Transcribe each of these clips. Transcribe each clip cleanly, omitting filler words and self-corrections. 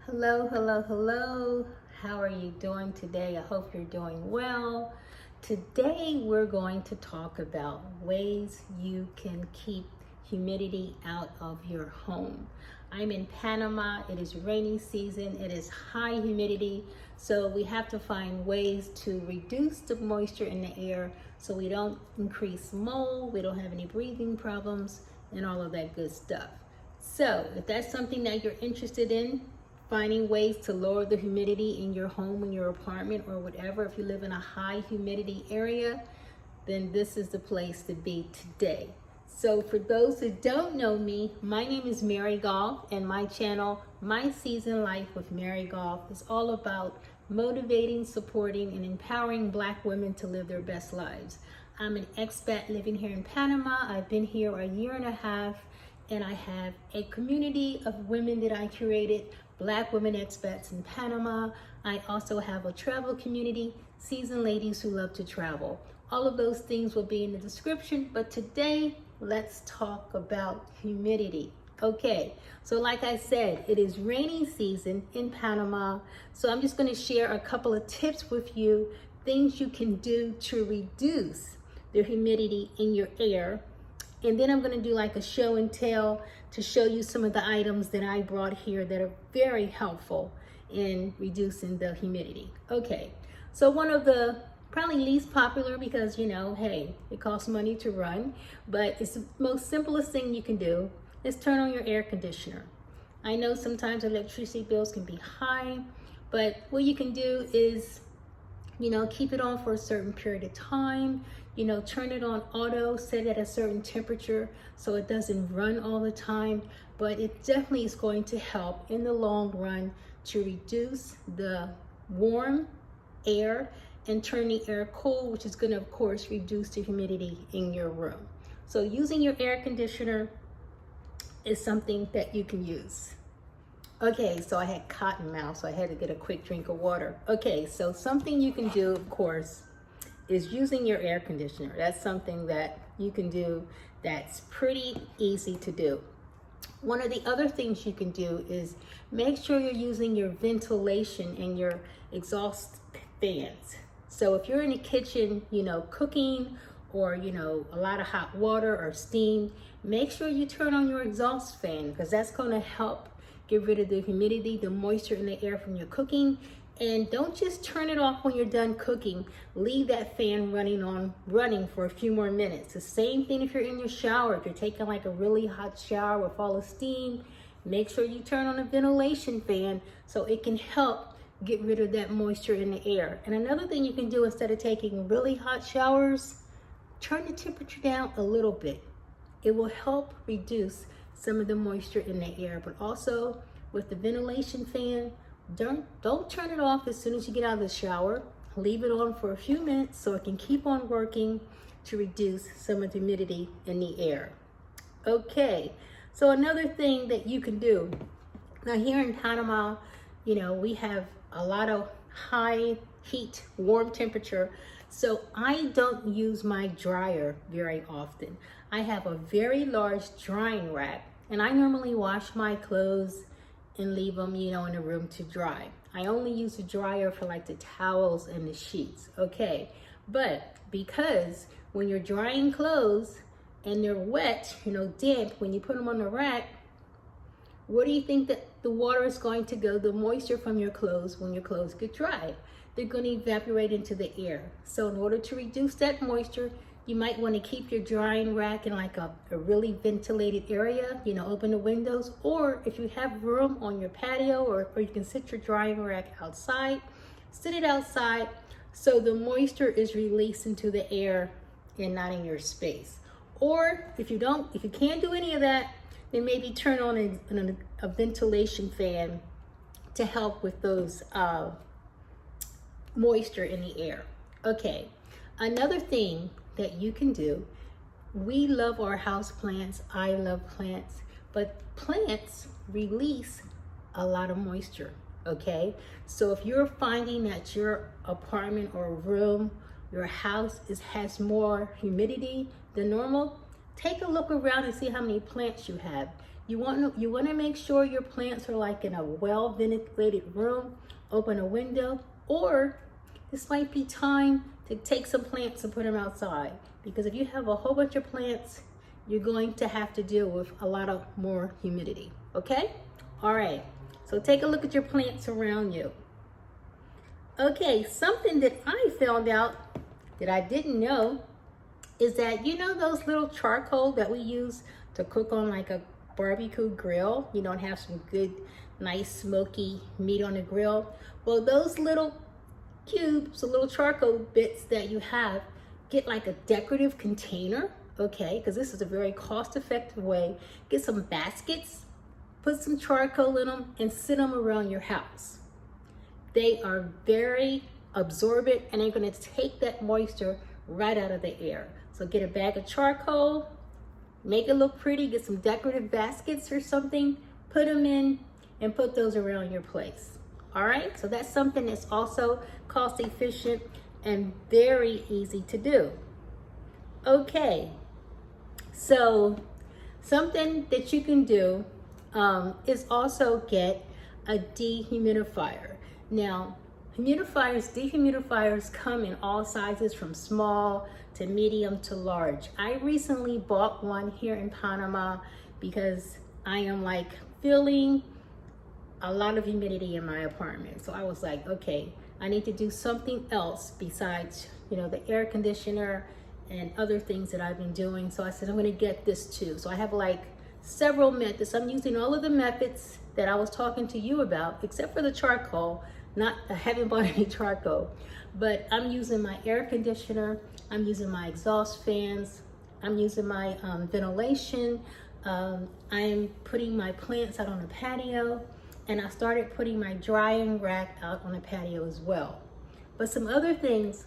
Hello, hello, hello. How are you doing today? I hope you're doing well. Today we're going to talk about ways you can keep humidity out of your home. I'm in Panama. It is rainy season. It is high humidity. So we have to find ways to reduce the moisture in the air so we don't increase mold, we don't have any breathing problems, and all of that good stuff. So if that's something that you're interested in, finding ways to lower the humidity in your home, in your apartment, or whatever, if you live in a high humidity area, then this is the place to be today. So for those who don't know me, my name is Mary Golf, and my channel, My Season Life with Mary Golf, is all about motivating, supporting, and empowering Black women to live their best lives. I'm an expat living here in Panama. I've been here a year and a half, and I have a community of women that I created, Black women expats in Panama. I also have a travel community, seasoned ladies who love to travel. All of those things will be in the description, but today let's talk about humidity. Okay, so like I said, it is rainy season in Panama, so I'm just going to share a couple of tips with you, things you can do to reduce the humidity in your air. And then I'm going to do like a show and tell to show you some of the items that I brought here that are very helpful in reducing the humidity. Okay, so one of the probably least popular, because hey, it costs money to run, but it's the most simplest thing you can do is turn on your air conditioner. I know sometimes electricity bills can be high, but what you can do is keep it on for a certain period of time. Turn it on auto, set it at a certain temperature so it doesn't run all the time. But it definitely is going to help in the long run to reduce the warm air and turn the air cool, which is going to, of course, reduce the humidity in your room. So using your air conditioner is something that you can use. Okay, so I had cotton mouth, so I had to get a quick drink of water. Okay, so something you can do, of course, is using your air conditioner. That's something that you can do that's pretty easy to do. One of the other things you can do is make sure you're using your ventilation and your exhaust fans. So if you're in the kitchen, cooking, or a lot of hot water or steam, make sure you turn on your exhaust fan, because that's going to help get rid of the humidity, the moisture in the air from your cooking. And don't just turn it off when you're done cooking. Leave that fan running for a few more minutes. The same thing if you're in your shower. If you're taking like a really hot shower with all the steam, make sure you turn on a ventilation fan so it can help get rid of that moisture in the air. And another thing you can do, instead of taking really hot showers, turn the temperature down a little bit. It will help reduce some of the moisture in the air. But also with the ventilation fan, don't turn it off as soon as you get out of the shower. Leave it on for a few minutes so it can keep on working to reduce some of the humidity in the air. Okay, so another thing that you can do, now here in Panama, we have a lot of high heat, warm temperature, so I don't use my dryer very often. I have a very large drying rack, and I normally wash my clothes and leave them, in the room to dry. I only use the dryer for like the towels and the sheets, okay? But because when you're drying clothes and they're wet, damp, when you put them on the rack, where do you think that the water is going to go, the moisture from your clothes, when your clothes get dry? They're going to evaporate into the air. So in order to reduce that moisture, you might want to keep your drying rack in like a really ventilated area, open the windows, or if you have room on your patio, or you can sit your drying rack outside, sit it outside so the moisture is released into the air and not in your space. Or if you can't do any of that, then maybe turn on a ventilation fan to help with those moisture in the air. Okay, another thing that you can do, we love our house plants, I love plants, but plants release a lot of moisture, okay? So if you're finding that your apartment or room, your house has more humidity than normal, take a look around and see how many plants you have. You want to make sure your plants are like in a well ventilated room. Open a window, or this might be time to take some plants and put them outside, because if you have a whole bunch of plants, you're going to have to deal with a lot of more humidity. Okay? All right. So take a look at your plants around you. Okay, something that I found out that I didn't know is that, you know, those little charcoal that we use to cook on like a barbecue grill, you know, and have some good, nice smoky meat on the grill. Well, those little cubes, the little charcoal bits that you have, get like a decorative container, okay? Because this is a very cost-effective way. Get some baskets, put some charcoal in them, and sit them around your house. They are very absorbent, and they're going to take that moisture right out of the air. So get a bag of charcoal, make it look pretty, get some decorative baskets or something, put them in, and put those around your place. All right, so that's something that's also cost efficient and very easy to do. Okay, so something that you can do is also get a dehumidifier. Now, dehumidifiers come in all sizes from small to medium to large. I recently bought one here in Panama because I am like feeling a lot of humidity in my apartment. So I was like, okay, I need to do something else besides, you know, the air conditioner and other things that I've been doing. So I said, I'm gonna get this too. So I have like several methods. I'm using all of the methods that I was talking to you about, except for the charcoal. I haven't bought any charcoal, but I'm using my air conditioner, I'm using my exhaust fans, I'm using my ventilation, I'm putting my plants out on the patio, and I started putting my drying rack out on the patio as well. But some other things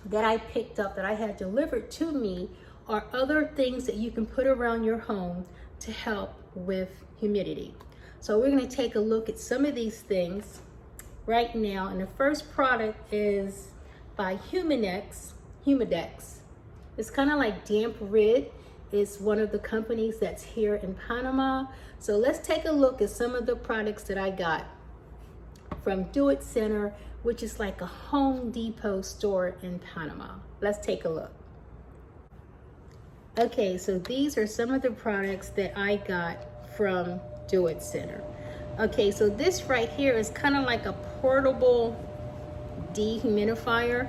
that I picked up that I had delivered to me are other things that you can put around your home to help with humidity. So we're going to take a look at some of these things right now. And the first product is by Humidex. It's kind of like Damp Rid. It's one of the companies that's here in Panama. So let's take a look at some of the products that I got from Do It Center, which is like a Home Depot store in Panama. Let's take a look. Okay, so these are some of the products that I got from Do It Center. Okay, so this right here is kind of like a portable dehumidifier.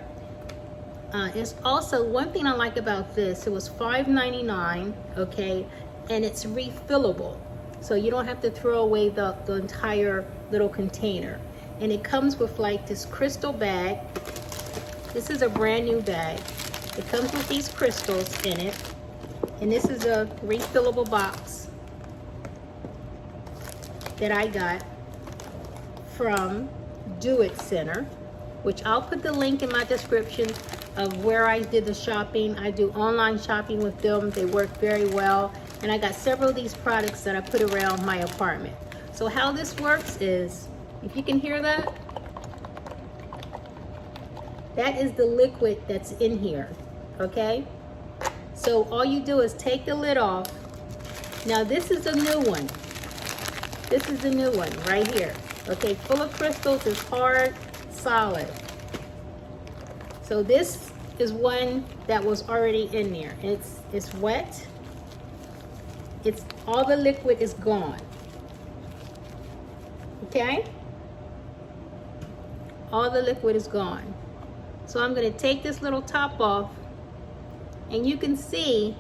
It's also, one thing I like about this, it was $5.99, okay, and it's refillable. So you don't have to throw away the entire little container. And it comes with like this crystal bag. This is a brand new bag. It comes with these crystals in it. And this is a refillable box that I got from Do It Center, which I'll put the link in my description of where I did the shopping. I do online shopping with them. They work very well. And I got several of these products that I put around my apartment. So how this works is, if you can hear that, that is the liquid that's in here, okay? So all you do is take the lid off. Now this is a new one. This is the new one right here. Okay, full of crystals, it's hard, solid. So this is one that was already in there. It's wet. It's all the liquid is gone. Okay? All the liquid is gone. So I'm going to take this little top off, and you can see,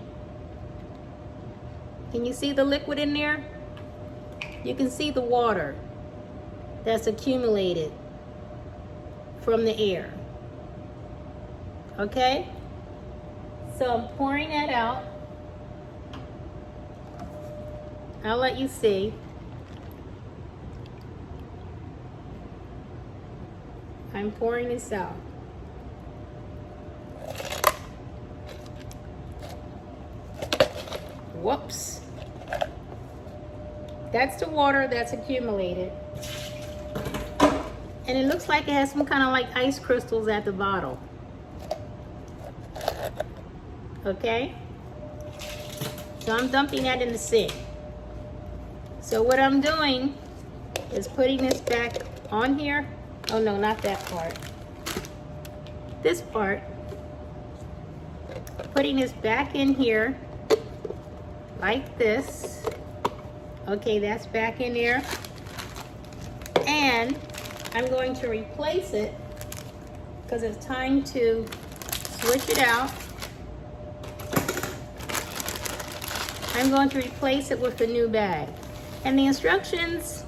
can you see the liquid in there? You can see the water that's accumulated from the air. Okay? So I'm pouring that out. I'll let you see. I'm pouring this out. Whoops. That's the water that's accumulated. And it looks like it has some kind of like ice crystals at the bottom. Okay? So I'm dumping that in the sink. So what I'm doing is putting this back on here. Oh no, not that part. This part. Putting this back in here like this. Okay, that's back in there. And I'm going to replace it because it's time to switch it out. I'm going to replace it with a new bag. And the instructions,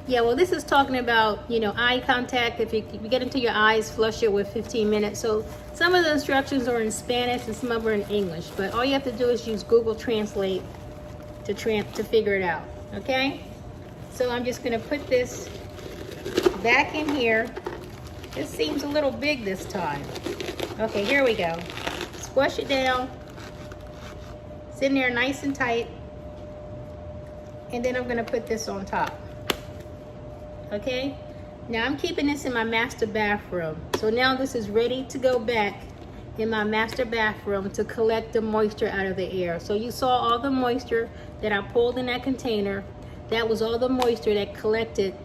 yeah, well, this is talking about, you know, eye contact. If you get into your eyes, flush it with 15 minutes. So some of the instructions are in Spanish and some of them are in English. But all you have to do is use Google Translate to figure it out, okay? So I'm just gonna put this back in here. This seems a little big this time. Okay, here we go. Squash it down. It's in there nice and tight. And then I'm gonna put this on top. Okay? Now I'm keeping this in my master bathroom. So now this is ready to go back in my master bathroom to collect the moisture out of the air. So you saw all the moisture that I pulled in that container. That was all the moisture that collected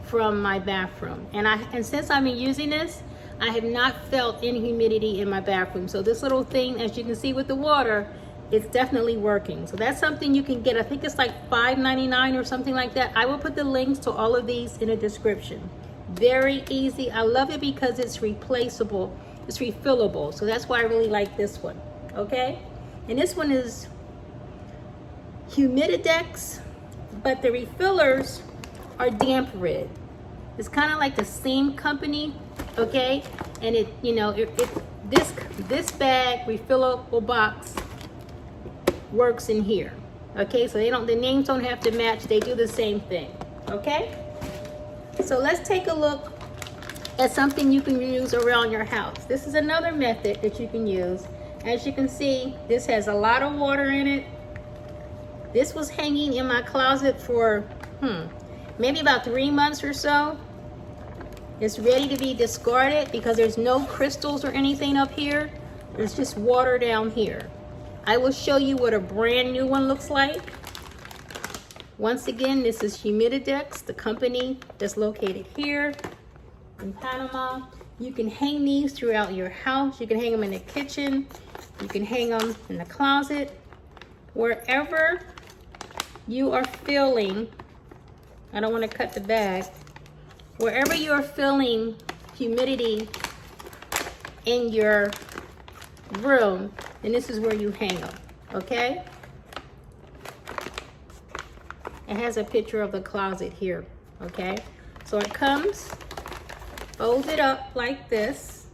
from my bathroom. And since I've been using this, I have not felt any humidity in my bathroom. So this little thing, as you can see with the water, it's definitely working. So that's something you can get. I think it's like $5.99 or something like that. I will put the links to all of these in the description. Very easy. I love it because it's replaceable. It's refillable. So that's why I really like this one. Okay? And this one is Humidity, but the refillers are damp rid. It's kind of like the same company, okay? And it, you know, this bag refillable box works in here. Okay, so the names don't have to match, they do the same thing. Okay? So let's take a look at something you can use around your house. This is another method that you can use. As you can see, this has a lot of water in it. This was hanging in my closet for maybe about 3 months or so. It's ready to be discarded because there's no crystals or anything up here. There's just water down here. I will show you what a brand new one looks like. Once again, this is Humidity, the company that's located here in Panama. You can hang these throughout your house. You can hang them in the kitchen. You can hang them in the closet. Wherever you are feeling, I don't want to cut the bag. Wherever you are feeling humidity in your room, and this is where you hang them, okay? It has a picture of the closet here, okay? So it comes folded up like this,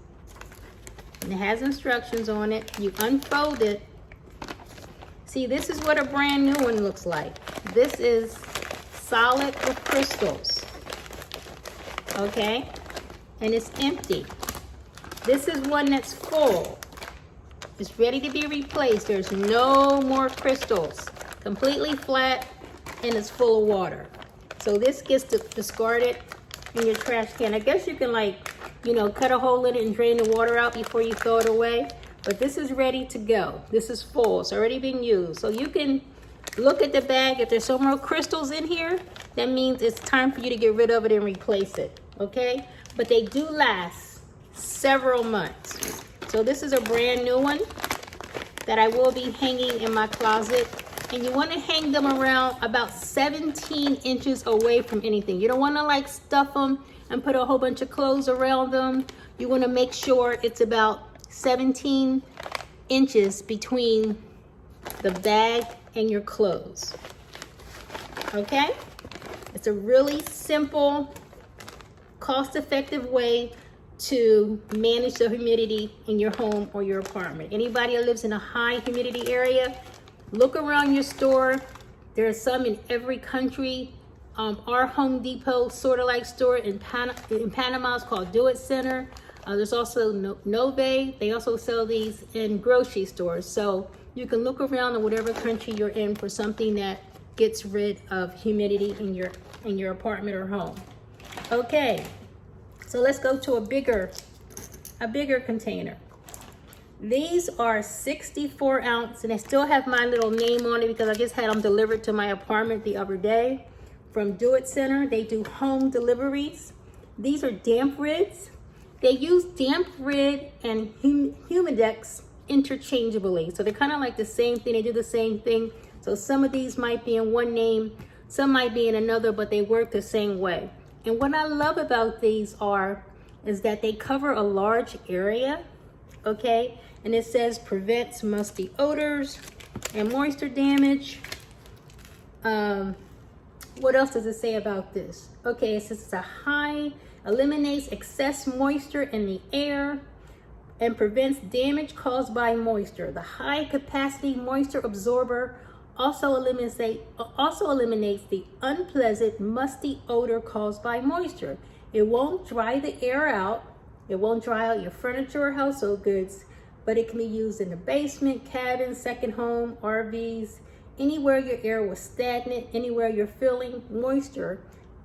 and it has instructions on it. You unfold it. See, this is what a brand new one looks like. This is solid with crystals, okay? And it's empty. This is one that's full. It's ready to be replaced. There's no more crystals. Completely flat, and it's full of water. So this gets discarded in your trash can. I guess you can, like, you know, cut a hole in it and drain the water out before you throw it away. But this is ready to go. This is full. It's already been used. So you can look at the bag. If there's some more crystals in here, that means it's time for you to get rid of it and replace it. Okay? But they do last several months. So this is a brand new one that I will be hanging in my closet. And you want to hang them around about 17 inches away from anything. You don't want to like stuff them and put a whole bunch of clothes around them. You want to make sure it's about 17 inches between the bag and your clothes. Okay? It's a really simple, cost-effective way to manage the humidity in your home or your apartment. Anybody that lives in a high humidity area, look around your store. There are some in every country. Our Home Depot sort of like store in Panama is called Do It Center. There's also Nove. They also sell these in grocery stores. So you can look around in whatever country you're in for something that gets rid of humidity in your apartment or home. Okay, so let's go to a bigger container. These are 64 ounce, and they still have my little name on it because I just had them delivered to my apartment the other day from Do It Center. They do home deliveries. These are damp rids. They use damp rid and Humidex interchangeably. So they're kind of like the same thing. They do the same thing. So some of these might be in one name, some might be in another, but they work the same way. And what I love about these is that they cover a large area, okay? And it says prevents musty odors and moisture damage. What else does it say about this? Okay, it says it's eliminates excess moisture in the air and prevents damage caused by moisture. The high capacity moisture absorber also eliminates the unpleasant musty odor caused by moisture. It won't dry the air out. It won't dry out your furniture or household goods, but it can be used in the basement, cabin, second home, RVs, anywhere your air was stagnant, anywhere you're feeling moisture.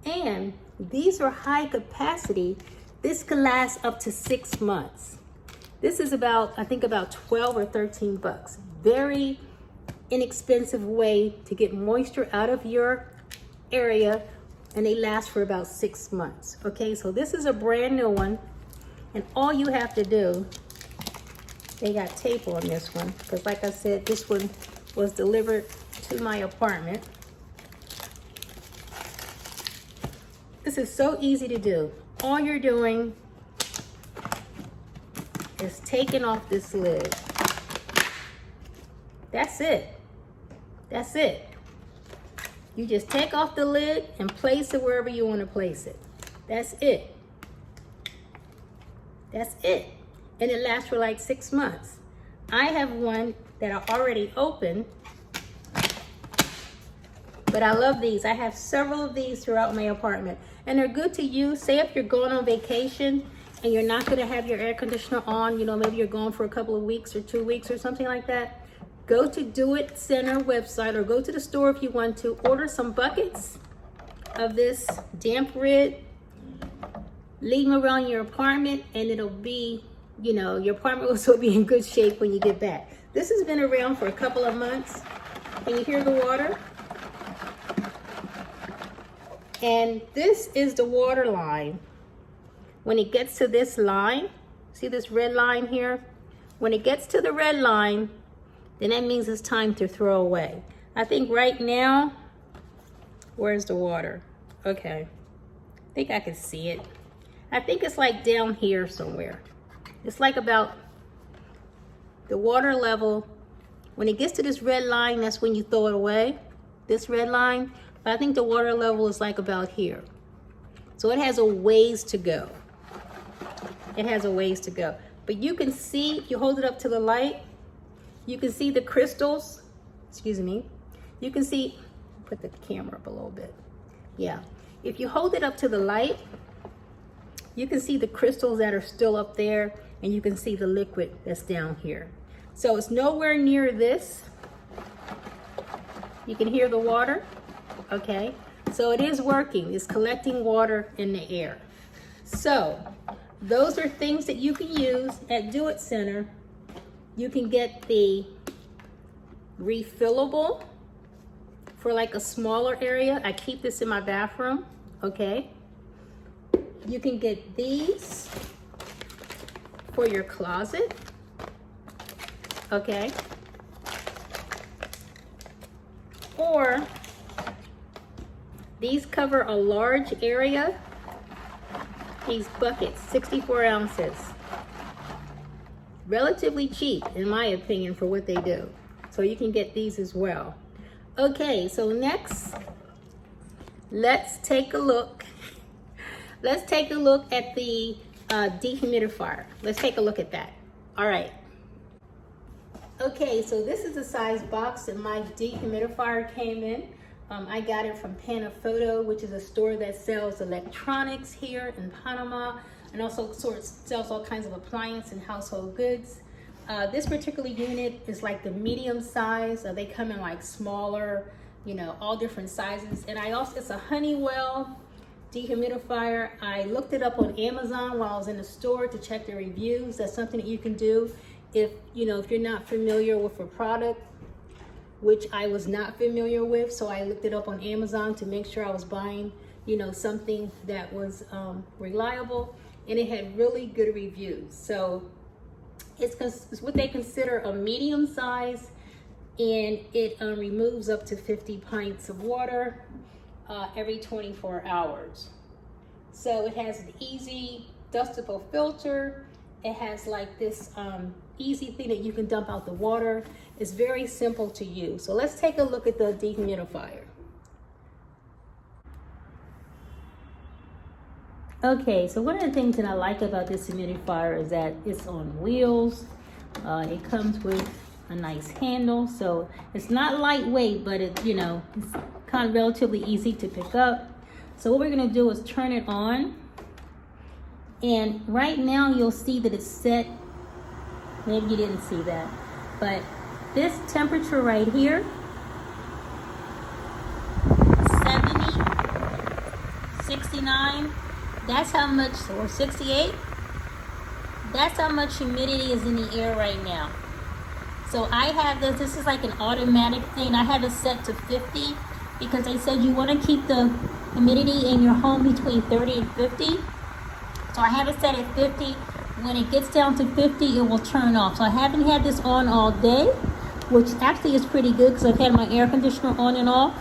And these are high capacity. This can last up to 6 months. This is I think about 12 or 13 bucks. Very inexpensive way to get moisture out of your area, and they last for about 6 months. Okay, so this is a brand new one, and all you have to do, they got tape on this one, because like I said, this one was delivered to my apartment. This is so easy to do. All you're doing is taking off this lid. That's it. That's it. You just take off the lid and place it wherever you want to place it. That's it. That's it. And it lasts for like 6 months. I have one that I already opened, but I love these. I have several of these throughout my apartment, and they're good to use. Say if you're going on vacation and you're not going to have your air conditioner on, you know, maybe you're gone for a couple of weeks or 2 weeks or something like that. Go to Do It Center website or go to the store if you want to. Order some buckets of this damp rid. Leave them around your apartment, and it'll be, you know, your apartment will still be in good shape when you get back. This has been around for a couple of months. Can you hear the water? And this is the water line. When it gets to this line, see this red line here? When it gets to the red line, then that means it's time to throw away. I think right now, where's the water? Okay, I think I can see it. I think it's like down here somewhere. It's like about the water level. When it gets to this red line, that's when you throw it away, this red line. But I think the water level is like about here. So it has a ways to go. It has a ways to go. But you can see, if you hold it up to the light, you can see the crystals. Excuse me. You can see, put the camera up a little bit. Yeah. If you hold it up to the light, you can see the crystals that are still up there, and you can see the liquid that's down here. So it's nowhere near this. You can hear the water. Okay. So it is working. It's collecting water in the air. So those are things that you can use at Do It Center. You can get the refillable for like a smaller area. I keep this in my bathroom, okay? You can get these for your closet, okay? Or these cover a large area. These buckets, 64 ounces. Relatively cheap, in my opinion, for what they do. So you can get these as well. Okay, so next, let's take a look. Let's take a look at the dehumidifier. Let's take a look at that. All right. Okay, so this is the size box that my dehumidifier came in. I got it from Panama, which is a store that sells electronics here in Panama, and also sells all kinds of appliance and household goods. This particular unit is like the medium size. They come in like smaller, you know, all different sizes. And it's a Honeywell dehumidifier. I looked it up on Amazon while I was in the store to check the reviews. That's something that you can do. if you're not familiar with a product, which I was not familiar with, so I looked it up on Amazon to make sure I was buying something that was reliable, and it had really good reviews. So it's what they consider a medium size, and it removes up to 50 pints of water every 24 hours. So it has an easy dustable filter. It has like this easy thing that you can dump out the water. It's very simple to use. So let's take a look at the dehumidifier. Okay, so one of the things that I like about this humidifier is that it's on wheels. It comes with a nice handle, so it's not lightweight, but it's kind of relatively easy to pick up. So what we're gonna do is turn it on, and right now you'll see that it's set. Maybe you didn't see that, but this temperature right here, 70, 69, that's how much, or 68, that's how much humidity is in the air right now. So I have this is like an automatic thing. I have it set to 50 because they said you want to keep the humidity in your home between 30 and 50. So I have it set at 50. When it gets down to 50, it will turn off. So I haven't had this on all day, which actually is pretty good because I've had my air conditioner on and off.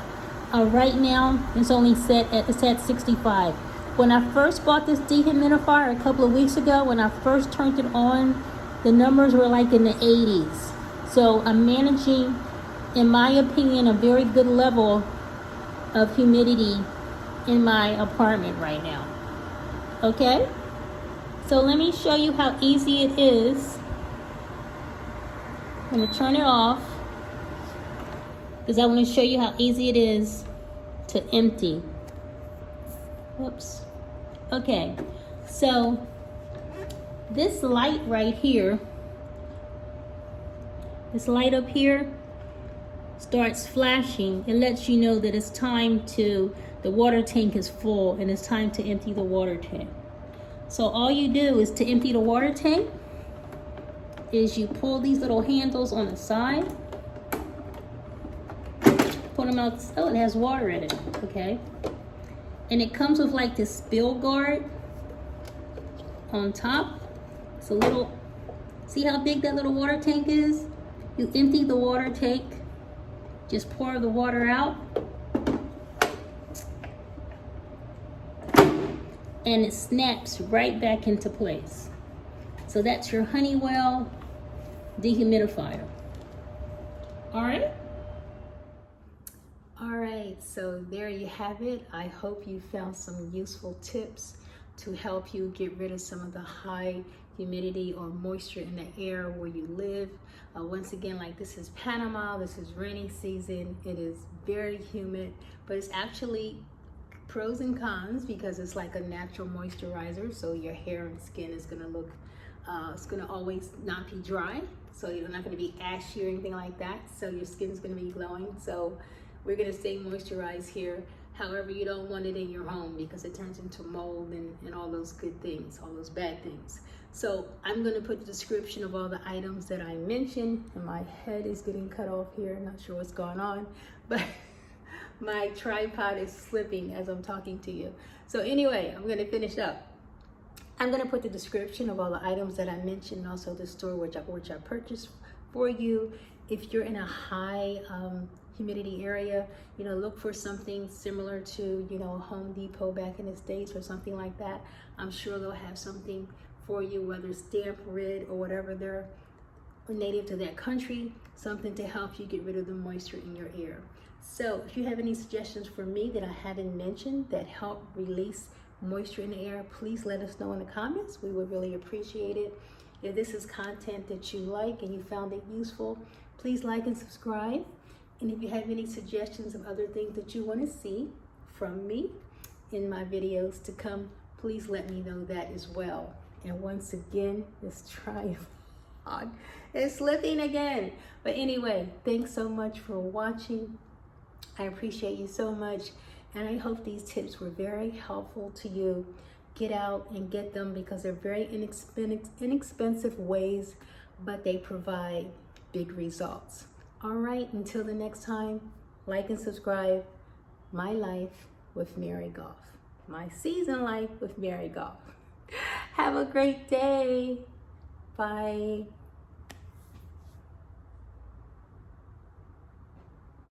Right now, it's only set at 65. When I first bought this dehumidifier a couple of weeks ago, when I first turned it on, the numbers were like in the 80s. So I'm managing, in my opinion, a very good level of humidity in my apartment right now. Okay? So let me show you how easy it is. I'm going to turn it off because I want to show you how easy it is to empty. Whoops. Okay, so this light right here, this light up here starts flashing. It lets you know that it's time to, the water tank is full and it's time to empty the water tank. So all you do is to empty the water tank is you pull these little handles on the side, put them out. Oh, it has water in it. Okay. And it comes with like this spill guard on top. It's a little, see how big that little water tank is? You empty the water tank, just pour the water out, and it snaps right back into place. So that's your Honeywell dehumidifier. All right? All right, so there you have it. I hope you found some useful tips to help you get rid of some of the high humidity or moisture in the air where you live. Once again, like this is Panama, this is rainy season. It is very humid, but it's actually pros and cons because it's like a natural moisturizer. So your hair and skin is gonna look, it's gonna always not be dry. So you're not gonna be ashy or anything like that. So your skin's gonna be glowing. So we're gonna stay moisturized here. However, you don't want it in your home because it turns into mold and all those good things, all those bad things. So I'm gonna put the description of all the items that I mentioned, and my head is getting cut off here. I'm not sure what's going on, but my tripod is slipping as I'm talking to you. So anyway, I'm gonna finish up. I'm gonna put the description of all the items that I mentioned, and also the store which I purchased for you. If you're in a high humidity area, look for something similar to, Home Depot back in the States or something like that. I'm sure they'll have something for you, whether it's damp, rid, or whatever they're native to that country, something to help you get rid of the moisture in your air. So if you have any suggestions for me that I haven't mentioned that help release moisture in the air, please let us know in the comments. We would really appreciate it. If this is content that you like and you found it useful, please like and subscribe. And if you have any suggestions of other things that you want to see from me in my videos to come, please let me know that as well. And once again, this tripod is slipping again. But anyway, thanks so much for watching. I appreciate you so much. And I hope these tips were very helpful to you. Get out and get them because they're very inexpensive ways but they provide big results. All right, until the next time, like and subscribe. My Life with Mary Goff. My Season Life with Mary Goff. Have a great day. Bye.